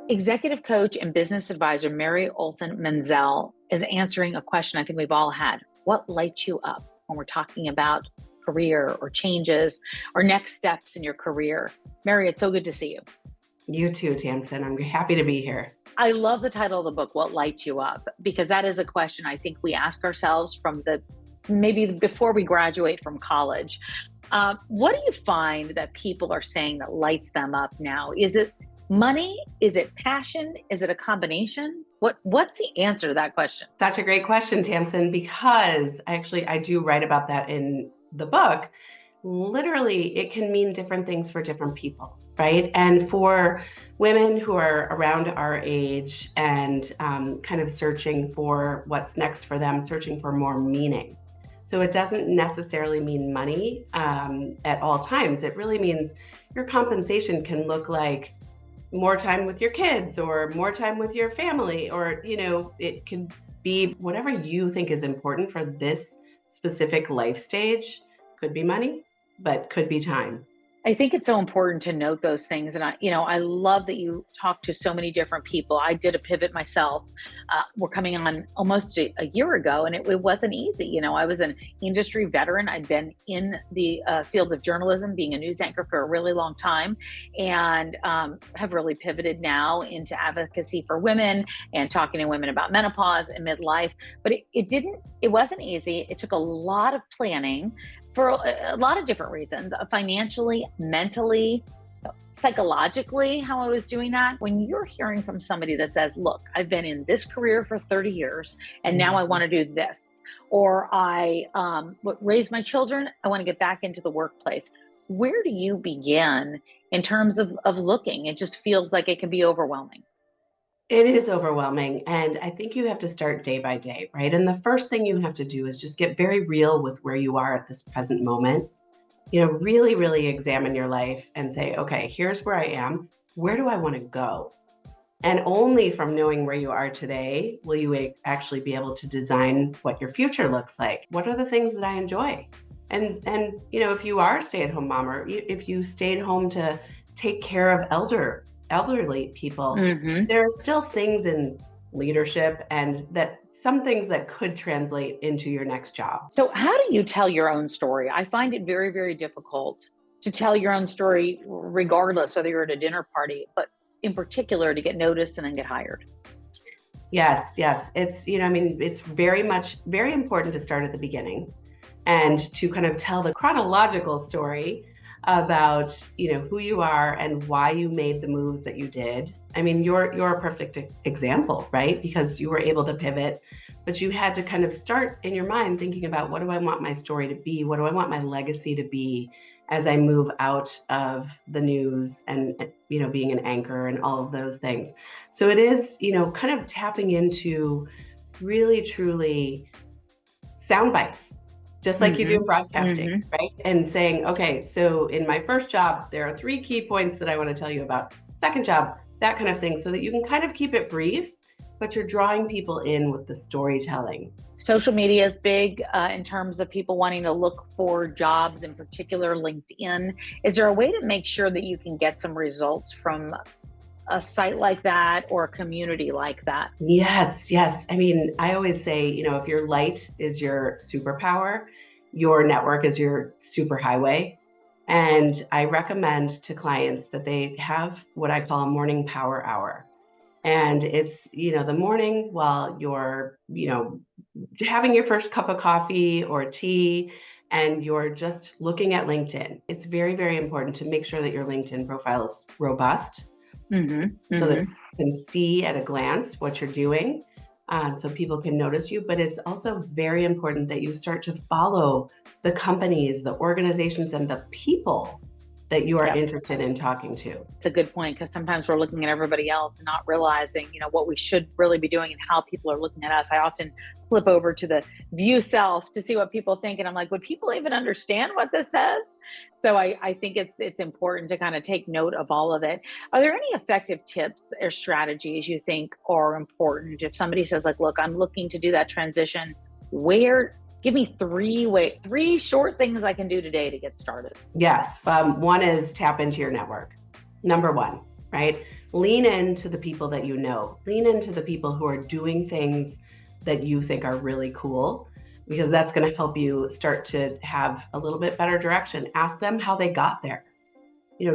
Executive coach and business advisor Mary Olson-Menzel is answering a question I think we've all had. What lights you up when we're talking about career or changes or next steps in your career? Mary, it's so good to see you. You too, Tamsen. I'm happy to be here. I love the title of the book, What Lights You Up, because that is a question I think we ask ourselves from maybe before we graduate from college. What do you find that people are saying that lights them up now? Is it money? Is it passion? Is it a combination? What's the answer to that question? Such a great question, Tamsen, because I do write about that in the book. Literally, it can mean different things for different people, right? And for women who are around our age and kind of searching for what's next for them, searching for more meaning. So it doesn't necessarily mean money at all times. It really means your compensation can look like more time with your kids or more time with your family, or, it can be whatever you think is important for this specific life stage. Could be money, but could be time. I think it's so important to note those things. And I love that you talk to so many different people. I did a pivot myself. We're coming on almost a year ago, and it wasn't easy. I was an industry veteran. I'd been in the field of journalism, being a news anchor for a really long time, and have really pivoted now into advocacy for women and talking to women about menopause and midlife. But it wasn't easy. It took a lot of planning for a lot of different reasons, financially, mentally, psychologically, how I was doing that. When you're hearing from somebody that says, look, I've been in this career for 30 years and now I want to do this, or I raise my children, I want to get back into the workplace. Where do you begin in terms of looking? It just feels like it can be overwhelming. It is overwhelming. And I think you have to start day by day, right? And the first thing you have to do is just get very real with where you are at this present moment. Really, really examine your life and say, okay, here's where I am. Where do I want to go? And only from knowing where you are today will you actually be able to design what your future looks like. What are the things that I enjoy? And if you are a stay-at-home mom, or if you stayed home to take care of elderly people, there are still things in leadership and some things that could translate into your next job. So how do you tell your own story? I find it very, very difficult to tell your own story, regardless whether you're at a dinner party, but in particular to get noticed and then get hired. Yes. It's, it's very important to start at the beginning and to kind of tell the chronological story about, who you are and why you made the moves that you did. I mean, you're a perfect example, right? Because you were able to pivot, but you had to kind of start in your mind thinking about, what do I want my story to be? What do I want my legacy to be as I move out of the news and, being an anchor and all of those things. So it is, kind of tapping into really, truly sound bites, just like you do in broadcasting, right? And saying, okay, so in my first job, there are 3 key points that I want to tell you about. Second job, that kind of thing, so that you can kind of keep it brief, but you're drawing people in with the storytelling. Social media is big in terms of people wanting to look for jobs, in particular LinkedIn. Is there a way to make sure that you can get some results from a site like that or a community like that? Yes. I mean, I always say, if your light is your superpower, your network is your superhighway. And I recommend to clients that they have what I call a morning power hour. And it's, the morning while you're, having your first cup of coffee or tea, and you're just looking at LinkedIn. It's very, very important to make sure that your LinkedIn profile is robust. So that you can see at a glance what you're doing, so people can notice you. But it's also very important that you start to follow the companies, the organizations, and the people that you are interested in talking to. It's a good point, because sometimes we're looking at everybody else and not realizing, what we should really be doing and how people are looking at us. I often flip over to the view self to see what people think. And I'm like, would people even understand what this says? So I think it's important to kind of take note of all of it. Are there any effective tips or strategies you think are important? If somebody says, like, look, I'm looking to do that transition, give me 3 short things I can do today to get started. Yes. One is tap into your network. Number one, right? Lean into the people that you know, lean into the people who are doing things that you think are really cool, because that's going to help you start to have a little bit better direction. Ask them how they got there. Hmm.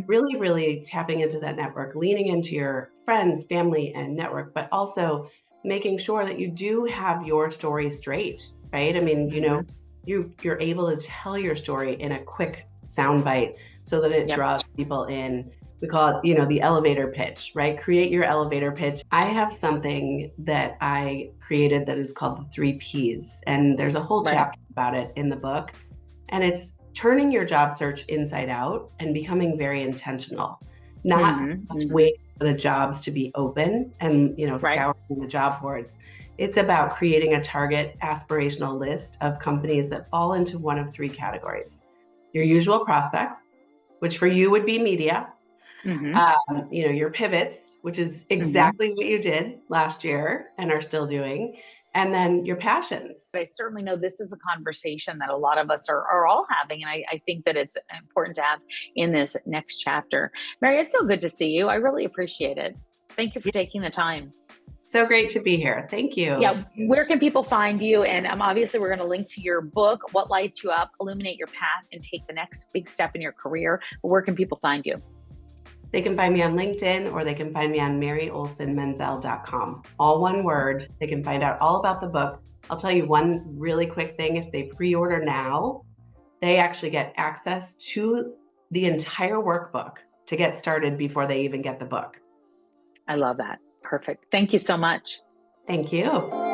Really, really tapping into that network, leaning into your friends, family, and network, but also making sure that you do have your story straight, right? I mean, Hmm. you're able to tell your story in a quick soundbite so that it Yep. draws people in. We call it, the elevator pitch, right? Create your elevator pitch. I have something that I created that is called the 3 Ps, and there's a whole Right. chapter about it in the book. And it's turning your job search inside out and becoming very intentional, not Hmm. just Hmm. waiting for the jobs to be open and, Right. scouring the job boards. It's about creating a target aspirational list of companies that fall into one of 3 categories. Your usual prospects, which for you would be media, Hmm. your pivots, which is Hmm. exactly what you did last year and are still doing, and then your passions. I certainly know this is a conversation that a lot of us are all having. And I think that it's important to have in this next chapter. Mary, it's so good to see you. I really appreciate it. Thank you for Yeah, taking the time. so great to be here. Thank you. Yeah, where can people find you? And obviously, we're going to link to your book, What Lights You Up, Illuminate Your Path, and Take the Next Big Step in Your Career. But where can people find you? They can find me on LinkedIn, or they can find me on MaryOlsen-Menzel.com. All one word. They can find out all about the book. I'll tell you one really quick thing. If they pre-order now, they actually get access to the entire workbook to get started before they even get the book. I love that. Perfect. Thank you so much. Thank you.